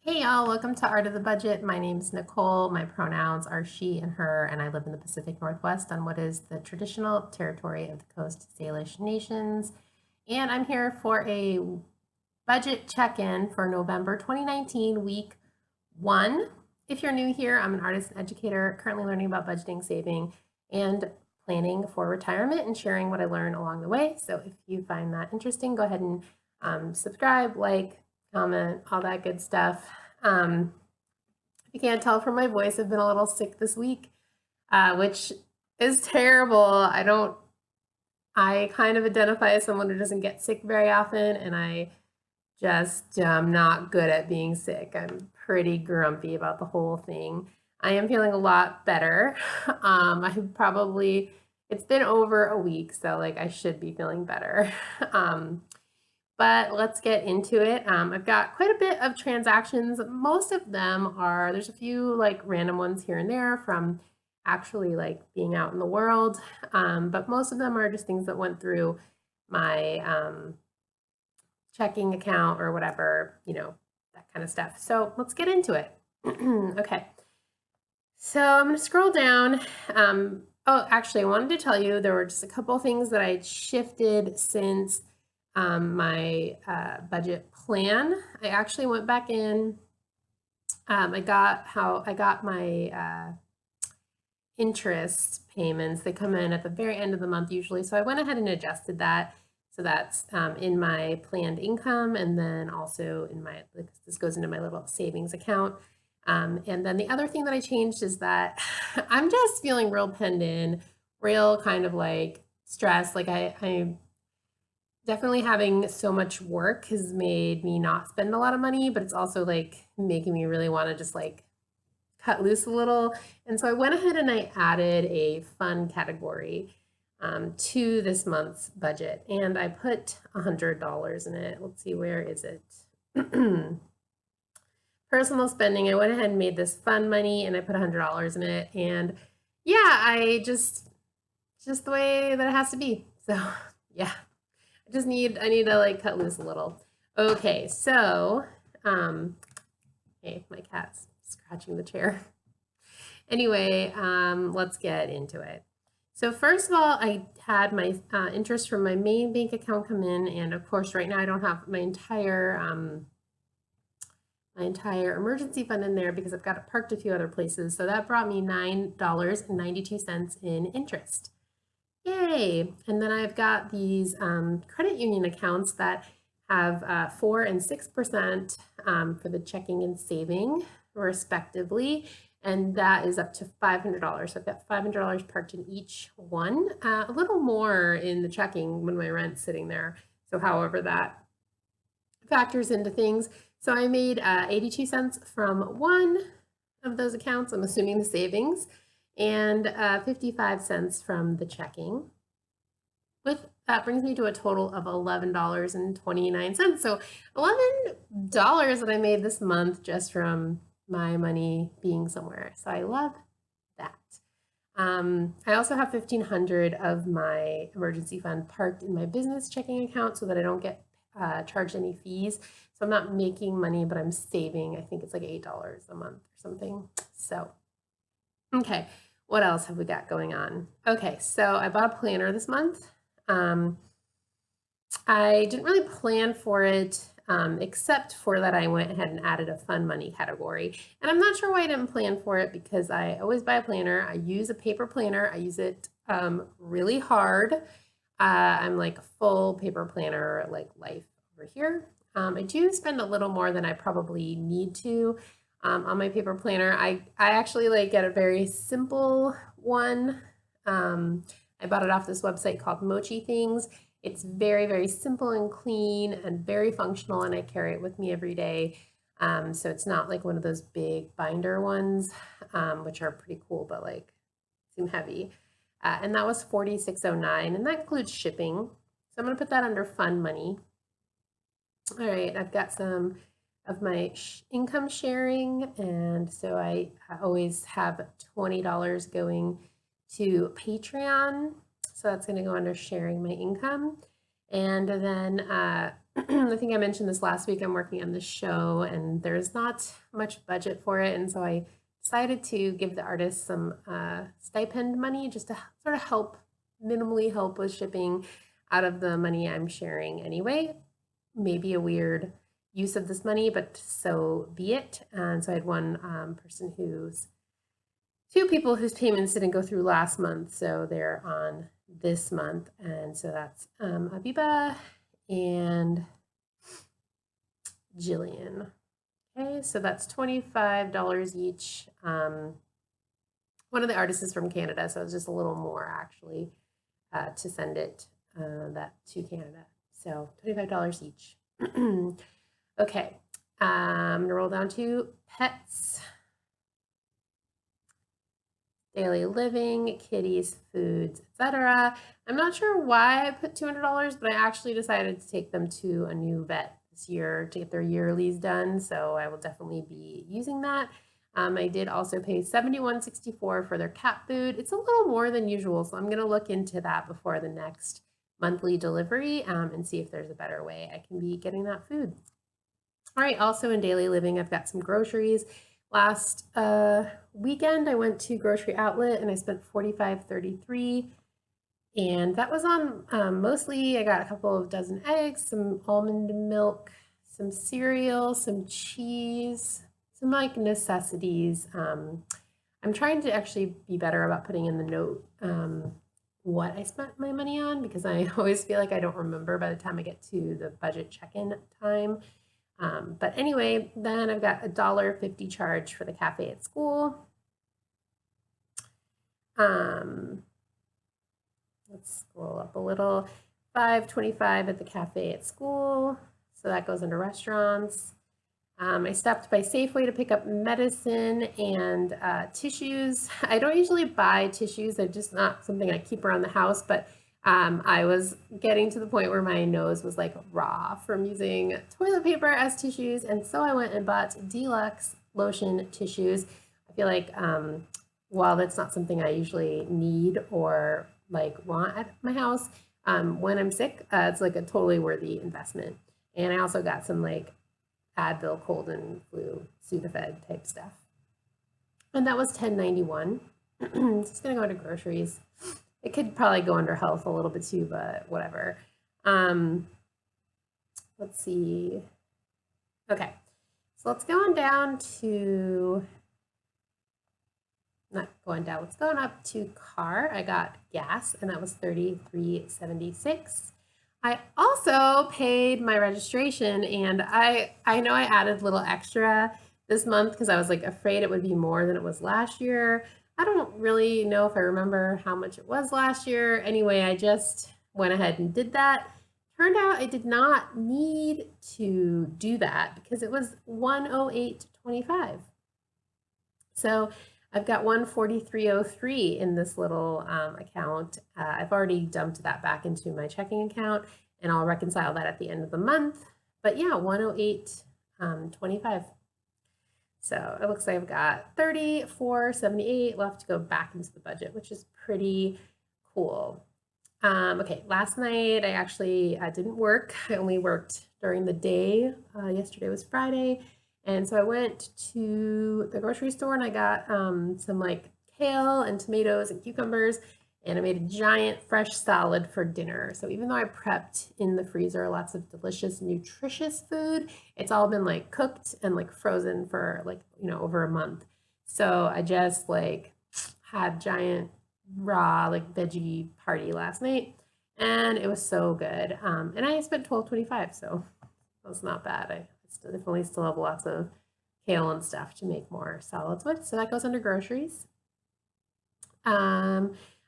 Hey y'all, welcome to Art of the Budget. My name's Nicole. My pronouns are she and her, and I live in the Pacific Northwest on what is the traditional territory of the Coast Salish Nations. And I'm here for a budget check-in for November 2019, week 1. If you're new here, I'm an artist and educator, currently learning about budgeting, saving, and planning for retirement and sharing what I learn along the way. So if you find that interesting, go ahead and subscribe, like, comment, all that good stuff. If you can't tell from my voice, I've been a little sick this week, which is terrible. I kind of identify as someone who doesn't get sick very often, and I just am not good at being sick. I'm pretty grumpy about the whole thing. I am feeling a lot better. It's been over a week, so like I should be feeling better. But let's get into it. I've got quite a bit of transactions. Most of them there's a few like random ones here and there from actually like being out in the world. But most of them are just things that went through my checking account or whatever, that kind of stuff. So let's get into it. Okay. So I'm going to scroll down. Actually, I wanted to tell you there were just a couple things that I shifted since my budget plan. I actually went back in. I got my interest payments. They come in at the very end of the month usually. So I went ahead and adjusted that. So that's in my planned income, and then also in my, this goes into my little savings account. And then the other thing that I changed is that I'm just feeling real penned in, real kind of like stressed. Like I definitely having so much work has made me not spend a lot of money, but it's also like making me really want to just like cut loose a little. And so I went ahead and I added a fun category to this month's budget, and I put $100 in it. Let's see, where is it? Personal spending. I went ahead and made this fun money, and I put $100 in it. And yeah, it's just the way that it has to be. So yeah. I need to like cut loose a little. Okay, so, hey, my cat's scratching the chair. Anyway, let's get into it. So first of all, I had my interest from my main bank account come in, and of course, right now I don't have my entire emergency fund in there because I've got it parked a few other places. So that brought me $9.92 in interest. Yay! And then I've got these credit union accounts that have 4 and 6% for the checking and saving, respectively, and that is up to $500. So I've got $500 parked in each one, a little more in the checking when my rent's sitting there. So however that factors into things. So I made 82 cents from one of those accounts, I'm assuming the savings, and 55 cents from the checking. That brings me to a total of $11.29. So $11 that I made this month just from my money being somewhere. So I love that. I also have $1,500 of my emergency fund parked in my business checking account so that I don't get charged any fees. So I'm not making money, but I'm saving. I think it's like $8 a month or something. So, okay, what else have we got going on? Okay, so I bought a planner this month. I didn't really plan for it, except for that I went ahead and added a fun money category. And I'm not sure why I didn't plan for it because I always buy a planner. I use a paper planner. I use it really hard. I'm like a full paper planner, like life over here. I do spend a little more than I probably need to on my paper planner. I actually like get a very simple one. I bought it off this website called Mochi Things. It's very, very simple and clean and very functional, and I carry it with me every day. So it's not like one of those big binder ones, which are pretty cool, but like seem heavy. And that was $46.09, and that includes shipping. So I'm going to put that under fun money. All right, I've got some of my income sharing, and so I always have $20 going to Patreon. So that's going to go under sharing my income. And then I think I mentioned this last week. I'm working on this show and there's not much budget for it. And so I decided to give the artist some stipend money just to sort of minimally help with shipping out of the money I'm sharing anyway. Maybe a weird use of this money, but so be it. And so I had one two people whose payments didn't go through last month, so they're on this month. And so that's Abiba and Jillian. Okay, so that's $25 each. One of the artists is from Canada, so it's just a little more actually to send it that to Canada. So $25 each. Okay, I'm gonna roll down to pets, daily living, kitties, foods, etc. I'm not sure why I put $200, but I actually decided to take them to a new vet this year to get their yearlies done, so I will definitely be using that. I did also pay $71.64 for their cat food. It's a little more than usual, so I'm going to look into that before the next monthly delivery and see if there's a better way I can be getting that food. All right, also in daily living, I've got some groceries. Last weekend, I went to Grocery Outlet and I spent $45.33. And that was on mostly, I got a couple of dozen eggs, some almond milk, some cereal, some cheese, some like necessities. I'm trying to actually be better about putting in the note what I spent my money on because I always feel like I don't remember by the time I get to the budget check-in time. But anyway, then I've got $1.50 charge for the cafe at school. Let's scroll up a little. $5.25 at the cafe at school. So that goes into restaurants. I stopped by Safeway to pick up medicine and tissues. I don't usually buy tissues. They're just not something I keep around the house, but I was getting to the point where my nose was like raw from using toilet paper as tissues. And so I went and bought deluxe lotion tissues. I feel like while that's not something I usually need or like want at my house, when I'm sick, it's like a totally worthy investment. And I also got some like Advil, cold and flu, Sudafed type stuff. And that was $10.91. Just gonna go to groceries. It could probably go under health a little bit too, but whatever. Let's see. Okay, so let's go on down to, not going down, let's go on up to car. I got gas and that was $33.76. I also paid my registration and I know I added a little extra this month because I was like afraid it would be more than it was last year. I don't really know if I remember how much it was last year. Anyway, I just went ahead and did that. Turned out I did not need to do that because it was $108.25. So I've got $143.03 in this little account. I've already dumped that back into my checking account and I'll reconcile that at the end of the month. But yeah, $108.25. So it looks like I've got $34.78 left to go back into the budget, which is pretty cool. Okay, last night I actually didn't work. I only worked during the day. Yesterday was Friday. And so I went to the grocery store and I got some like kale and tomatoes and cucumbers and I made a giant fresh salad for dinner. So even though I prepped in the freezer lots of delicious, nutritious food, it's all been like cooked and like frozen for like, over a month. So I just like had giant raw like veggie party last night and it was so good. And I spent $12.25, so that's not bad. I definitely still have lots of kale and stuff to make more salads with. So that goes under groceries.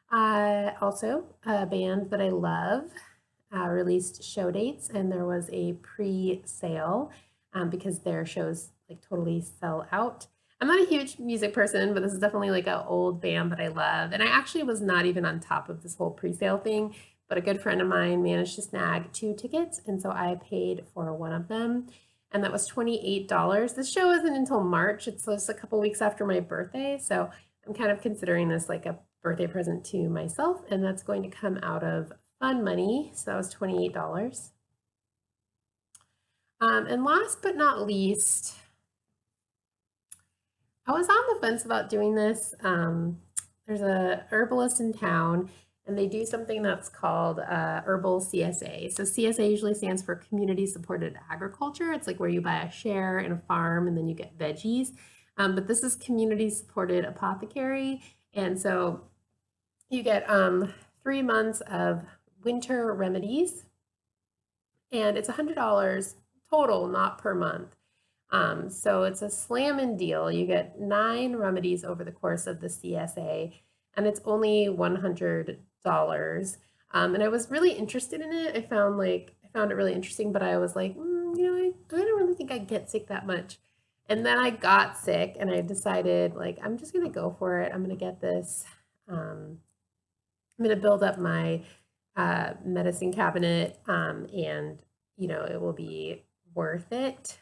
I also, a band that I love released show dates and there was a pre-sale because their shows like totally sell out. I'm not a huge music person, but this is definitely like an old band that I love. And I actually was not even on top of this whole pre-sale thing, but a good friend of mine managed to snag 2 tickets. And so I paid for one of them. And that was $28. This show isn't until March. It's just a couple weeks after my birthday. So I'm kind of considering this like a birthday present to myself. And that's going to come out of fun money. So that was $28. And last but not least, I was on the fence about doing this. There's a herbalist in town, and they do something that's called herbal CSA. So CSA usually stands for community supported agriculture. It's like where you buy a share in a farm and then you get veggies. But this is community supported apothecary. And so you get 3 months of winter remedies, and it's $100 total, not per month. So it's a slam deal. You get 9 remedies over the course of the CSA, and it's only $100. And I was really interested in it. I found it really interesting, but I was like, I don't really think I get sick that much. And then I got sick, and I decided I'm just gonna go for it. I'm gonna get this. I'm gonna build up my medicine cabinet, and it will be worth it.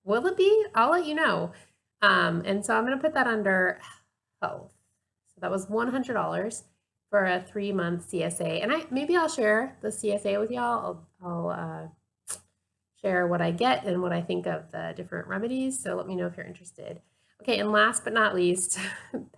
Will it be? I'll let you know. And so I'm going to put that under health. So that was $100 for a 3-month CSA. And maybe I'll share the CSA with y'all. I'll share what I get and what I think of the different remedies. So let me know if you're interested. Okay, and last but not least,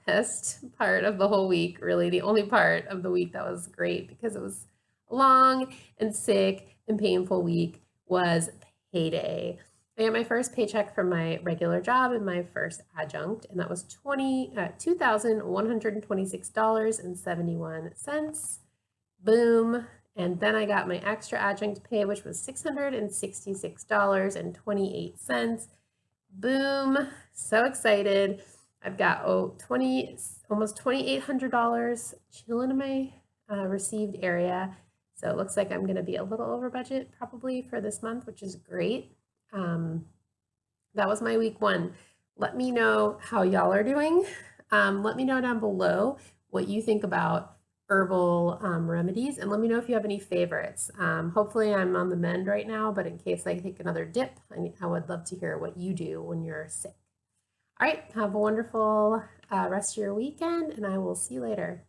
best part of the whole week, really the only part of the week that was great because it was a long and sick and painful week, was payday. I got my first paycheck from my regular job and my first adjunct, and that was $2,126.71. Boom. And then I got my extra adjunct pay, which was $666.28. Boom. So excited. I've got almost $2,800 chilling in my received area. So it looks like I'm going to be a little over budget probably for this month, which is great. That was my week 1. Let me know how y'all are doing. Let me know down below what you think about herbal remedies, and let me know if you have any favorites. Hopefully I'm on the mend right now, but in case I take another dip, I would love to hear what you do when you're sick. All right, have a wonderful rest of your weekend, and I will see you later.